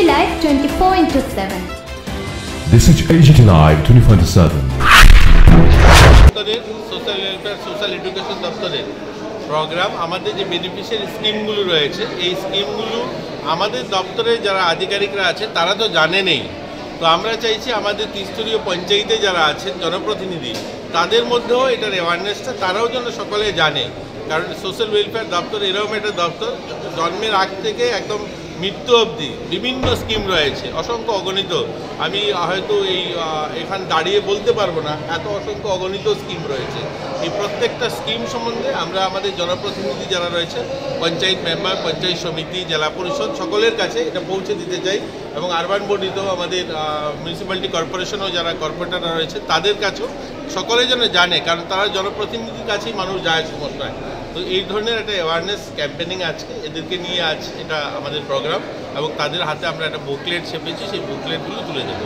Live 24/7. This is AGT Live 24/7. Social welfare social education দপ্তরের programme আমাদের যে beneficiary স্কিমগুলো রয়েছে এই স্কিমগুলো আমাদের দপ্তরে যারা আধিকারিকরা আছে তারা তো জানে নেই। তো আমরা চাইছি আমাদের ত্রিস্তরীয় পঞ্চায়েতে যারা আছেন জনপ্রতিনিধি তাদের মধ্যেও এটার অ্যাওয়ারনেসটা তারাও যেন সকলে জানে, কারণ সোশ্যাল ওয়েলফেয়ার দপ্তর এরকম একটা দপ্তর জন্মের আগ থেকে একদম মৃত্যু অবধি বিভিন্ন স্কিম রয়েছে, অসংখ্য অগণিত। আমি হয়তো এখানে দাঁড়িয়ে বলতে পারবো না, এত অসংখ্য অগণিত স্কিম রয়েছে। এই প্রত্যেকটা স্কিম সম্বন্ধে আমরা আমাদের জনপ্রতিনিধি যারা রয়েছে, পঞ্চায়েত মেম্বার, পঞ্চায়েত সমিতি, জেলা পরিষদ সকলের কাছে এটা পৌঁছে দিতে চাই এবং আরবান বডিতেও আমাদের মিউনিসিপ্যালিটি কর্পোরেশনও যারা কর্পোরেটররা রয়েছে তাদের কাছেও সকলে যেন জানে, কারণ তারা জনপ্রতিনিধির কাছেই মানুষ যায় সমস্যায়। তো এই ধরনের একটা অ্যাওয়ারনেস ক্যাম্পেনিং আজকে এদেরকে নিয়ে এটা আমাদের প্রোগ্রাম এবং তাদের হাতে আমরা একটা বুকলেট ছেপেছি, সেই বুকলেটগুলো তুলে দেবো।